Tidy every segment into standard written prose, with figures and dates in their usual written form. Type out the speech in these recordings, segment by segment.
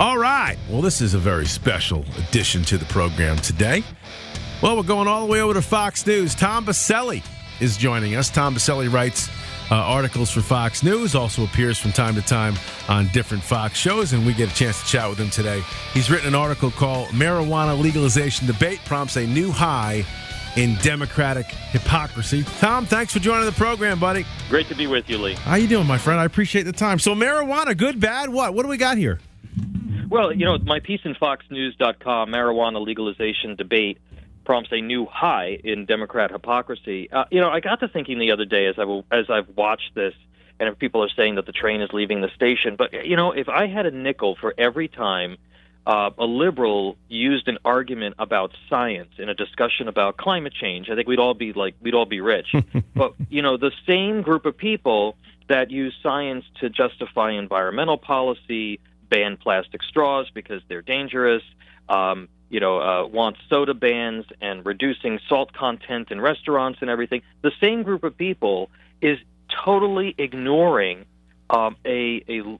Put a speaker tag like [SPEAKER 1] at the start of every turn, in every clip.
[SPEAKER 1] All right. Well, this is a very special addition to the program today. Well, we're going all the way over to Fox News. Tom Basile is joining us. Tom Basile writes articles for Fox News, also appears from time to time on different Fox shows, and we get a chance to chat with him today. He's written an article called Marijuana Legalization Debate Prompts a New High in Democratic Hypocrisy. Tom, thanks for joining the program, buddy.
[SPEAKER 2] Great to be with you, Lee.
[SPEAKER 1] How you doing, my friend? I appreciate the time. So marijuana, good, bad, what? What do we got here?
[SPEAKER 2] Well, you know, my piece in foxnews.com, Marijuana Legalization Debate Prompts a New High in Democrat Hypocrisy. I got to thinking the other day as I've watched this, and if people are saying that the train is leaving the station, but, you know, if I had a nickel for every time a liberal used an argument about science in a discussion about climate change, I think we'd all be rich. But, you know, the same group of people that use science to justify environmental policy, ban plastic straws because they're dangerous, want soda bans and reducing salt content in restaurants and everything. The same group of people is totally ignoring a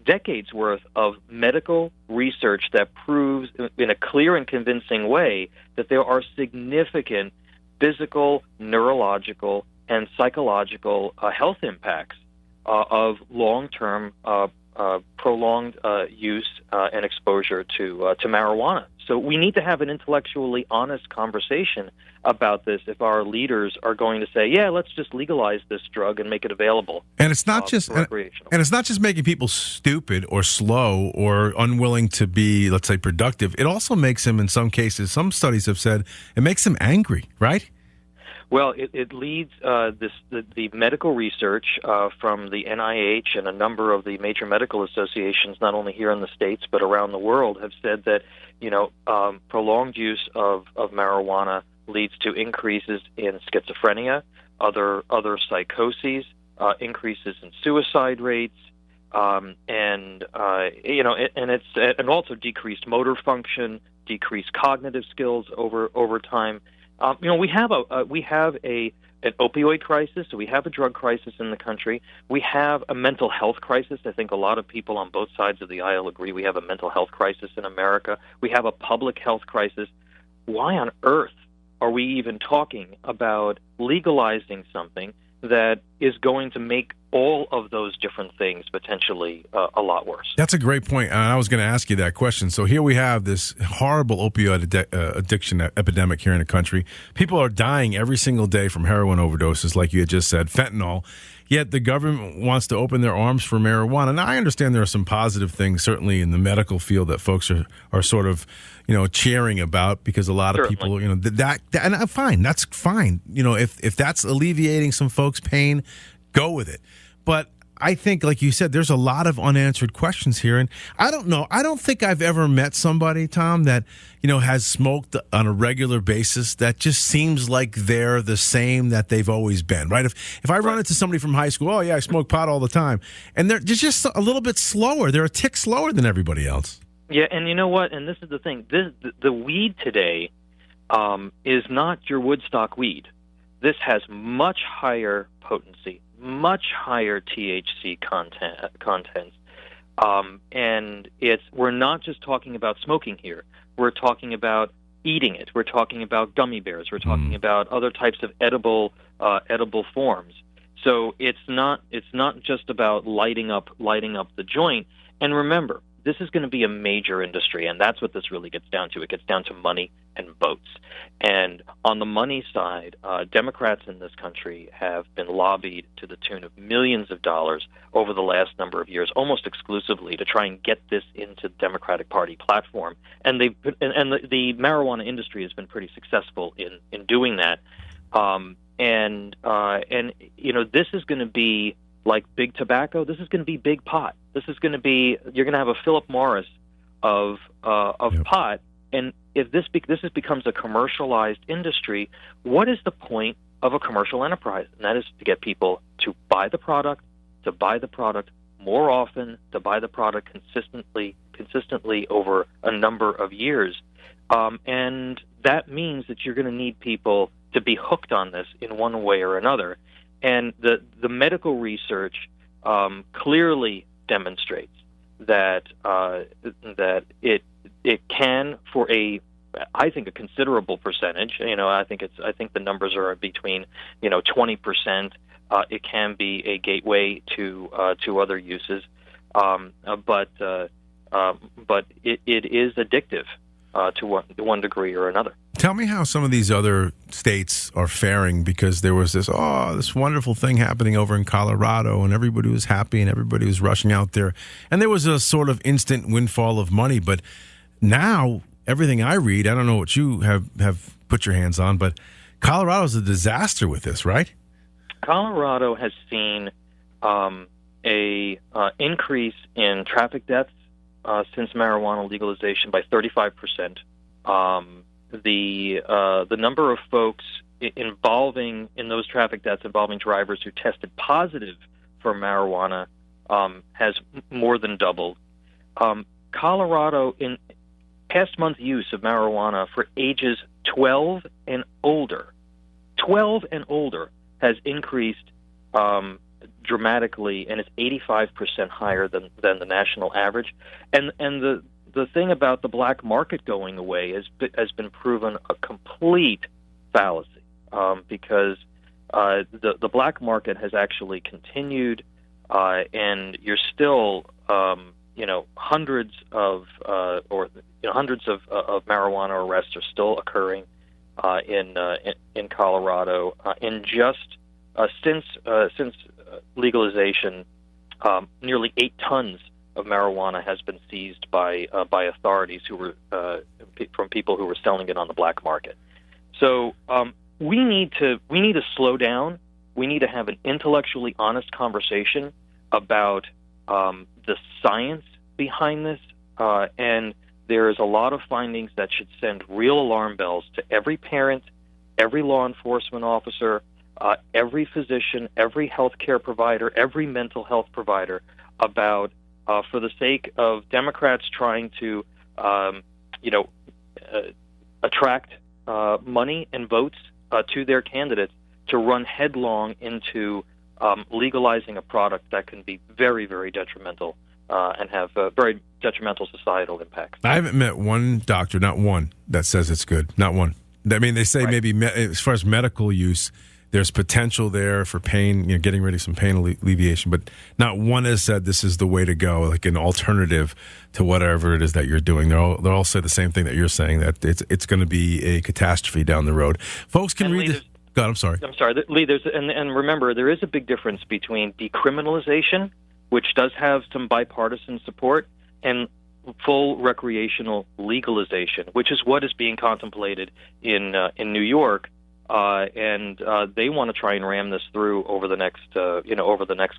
[SPEAKER 2] decades worth of medical research that proves in a clear and convincing way that there are significant physical, neurological, and psychological health impacts of long-term prolonged use and exposure to marijuana. So we need to have an intellectually honest conversation about this if our leaders are going to say, yeah, let's just legalize this drug and make it available.
[SPEAKER 1] And it's not just recreational. And it's not just making people stupid or slow or unwilling to be, let's say, productive. It also makes them, in some cases, some studies have said, it makes them angry, right?
[SPEAKER 2] Well, it leads the medical research from the NIH and a number of the major medical associations, not only here in the States but around the world, have said that prolonged use of marijuana leads to increases in schizophrenia, other psychoses, increases in suicide rates, and also decreased motor function, decreased cognitive skills over time. We have an opioid crisis, so we have a drug crisis in the country. We have a mental health crisis. I think a lot of people on both sides of the aisle agree we have a mental health crisis in America. We have a public health crisis. Why on earth are we even talking about legalizing something that is going to make all of those different things potentially a lot worse?
[SPEAKER 1] That's a great point. I was going to ask you that question. So here we have this horrible opioid addiction epidemic here in the country. People are dying every single day from heroin overdoses, like you had just said, fentanyl. Yet the government wants to open their arms for marijuana. Now, I understand there are some positive things, certainly in the medical field, that folks are sort of, cheering about, because a lot of people, that and fine, that's fine. If that's alleviating some folks' pain, go with it. But I think, like you said, there's a lot of unanswered questions here. And I don't know. I don't think I've ever met somebody, Tom, that, has smoked on a regular basis that just seems like they're the same that they've always been, right? If I run into somebody from high school, oh, yeah, I smoke pot all the time, and they're just a little bit slower. They're a tick slower than everybody else. Yeah,
[SPEAKER 2] and you know what? And this is the thing. The weed today is not your Woodstock weed. This has much higher potency, much higher THC content, and we're not just talking about smoking here. We're talking about eating it. We're talking about gummy bears. We're talking about other types of edible forms. So it's not just about lighting up the joint. And remember, this is going to be a major industry, and that's what this really gets down to. It gets down to money and votes. And on the money side, Democrats in this country have been lobbied to the tune of millions of dollars over the last number of years, almost exclusively, to try and get this into the Democratic Party platform. And the marijuana industry has been pretty successful in doing that. This is going to be like big tobacco. This is going to be big pot. This is going to be, you're going to have a Philip Morris of pot. And if this becomes a commercialized industry, what is the point of a commercial enterprise? And that is to get people to buy the product more often, to buy the product consistently over a number of years. And that means that you're going to need people to be hooked on this in one way or another. And the medical research clearly demonstrates that it can, for I think a considerable percentage. I think the numbers are between 20%. It can be a gateway to other uses, but it is addictive to one degree or another.
[SPEAKER 1] Tell me how some of these other states are faring, because there was this wonderful thing happening over in Colorado, and everybody was happy and everybody was rushing out there, and there was a sort of instant windfall of money. But now everything I read, I don't know what you have put your hands on, but Colorado's a disaster with this, right?
[SPEAKER 2] Colorado has seen a increase in traffic deaths since marijuana legalization by 35%. The number of folks involving in those traffic deaths involving drivers who tested positive for marijuana has more than doubled. Colorado, in past month use of marijuana for ages 12 and older, has increased dramatically, and it's 85% higher than the national average. And the thing about the black market going away has been proven a complete fallacy, because the black market has actually continued, and you're still hundreds of marijuana arrests are still occurring in Colorado. In just since legalization, nearly 8 tons of marijuana has been seized by authorities who were from people who were selling it on the black market. So we need to slow down. We need to have an intellectually honest conversation about the science behind this, and there is a lot of findings that should send real alarm bells to every parent, every law enforcement officer, every physician, every healthcare provider, every mental health provider, about for the sake of Democrats trying to attract money and votes to their candidates, to run headlong into legalizing a product that can be very, very detrimental and have very detrimental societal impacts.
[SPEAKER 1] I haven't met one doctor, not one, that says it's good. Not one. I mean, they say maybe as far as medical use, there's potential there for pain, getting rid of some pain alleviation, but not one has said this is the way to go, like an alternative to whatever it is that you're doing. They'll all say the same thing that you're saying, that it's going to be a catastrophe down the road. Folks can read this. God, I'm sorry,
[SPEAKER 2] Lee. And remember, there is a big difference between decriminalization, which does have some bipartisan support, and full recreational legalization, which is what is being contemplated in New York. And they want to try and ram this through over the next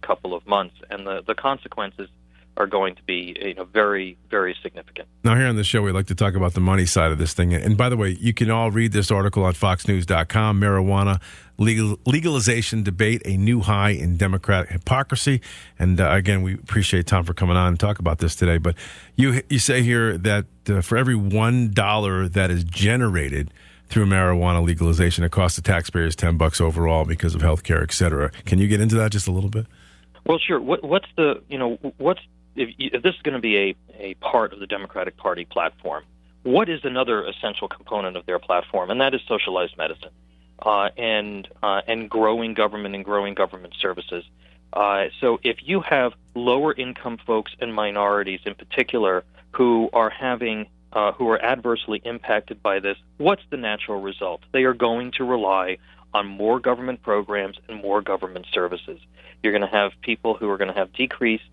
[SPEAKER 2] couple of months, and the consequences are going to be very, very significant.
[SPEAKER 1] Now, here on the show, we like to talk about the money side of this thing. And by the way, you can all read this article on FoxNews.com. Marijuana legalization debate, a new high in Democratic hypocrisy. And again, we appreciate Tom for coming on and talk about this today. But you say here that for every $1 that is generated through marijuana legalization, it costs the taxpayers $10 overall because of health care, et cetera. Can you get into that just a little bit?
[SPEAKER 2] Well, sure. If this is going to be a part of the Democratic Party platform, what is another essential component of their platform? And that is socialized medicine and growing government and growing government services. So if you have lower income folks and minorities in particular who are adversely impacted by this, what's the natural result? They are going to rely on more government programs and more government services. You're going to have people who are going to have decreased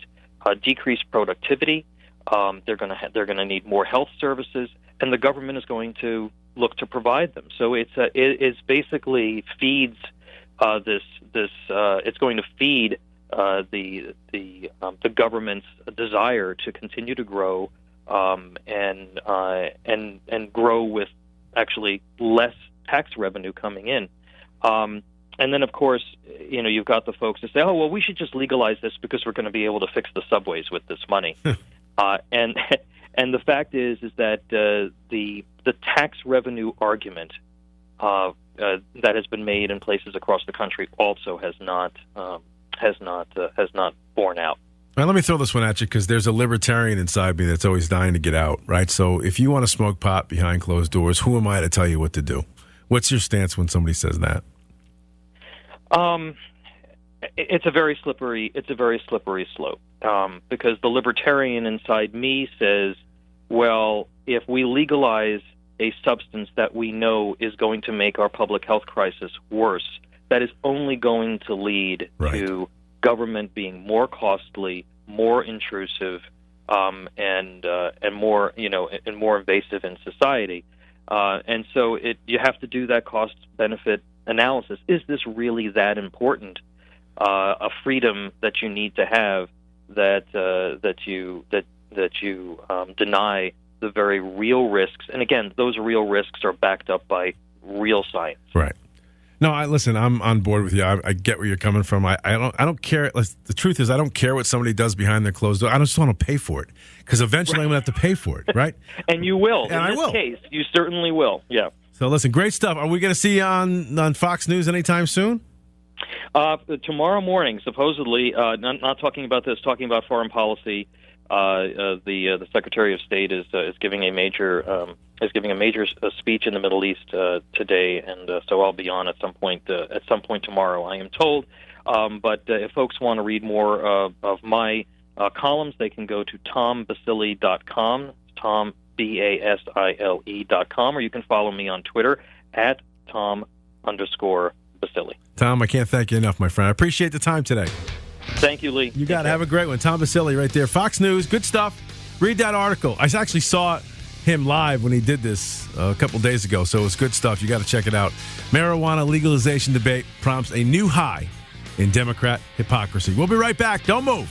[SPEAKER 2] productivity. They're going to need more health services, and the government is going to look to provide them. So it basically feeds this. It's going to feed the government's desire to continue to grow and grow with actually less tax revenue coming in. And then, of course, you've got the folks that say, "Oh, well, we should just legalize this because we're going to be able to fix the subways with this money." And the fact is that the tax revenue argument that has been made in places across the country also has not borne out.
[SPEAKER 1] All right, let me throw this one at you because there's a libertarian inside me that's always dying to get out, right? So if you want to smoke pot behind closed doors, who am I to tell you what to do? What's your stance when somebody says that?
[SPEAKER 2] It's a very slippery slope because the libertarian inside me says, well, if we legalize a substance that we know is going to make our public health crisis worse, that is only going to lead to government being more costly, more intrusive, and more and more invasive in society. And so you have to do that cost benefit analysis. Is this really that important? A freedom that you need to have that you deny the very real risks, and again, those real risks are backed up by real science.
[SPEAKER 1] Right. No, listen. I'm on board with you. I get where you're coming from. I don't care. The truth is, I don't care what somebody does behind their closed door. I just want to pay for it because eventually I'm going to have to pay for it, right?
[SPEAKER 2] And you will.
[SPEAKER 1] And
[SPEAKER 2] in this case, you certainly will. Yeah.
[SPEAKER 1] So listen, great stuff. Are we going to see you on Fox News anytime soon?
[SPEAKER 2] Tomorrow morning, supposedly. Not talking about this. Talking about foreign policy. The Secretary of State is giving a major speech in the Middle East today, and so I'll be on at some point tomorrow, I am told. But if folks want to read more of my columns, they can go to tombasile.com, Tom BASILE.com, or you can follow me on Twitter at Tom_Basile.
[SPEAKER 1] Tom, I can't thank you enough, my friend. I appreciate the time today.
[SPEAKER 2] Thank you, Lee.
[SPEAKER 1] You got to have a great one. Tom Basile right there. Fox News, good stuff. Read that article. I actually saw him live when he did this a couple days ago, so it's good stuff. You got to check it out. Marijuana legalization debate prompts a new high in Democrat hypocrisy. We'll be right back. Don't move.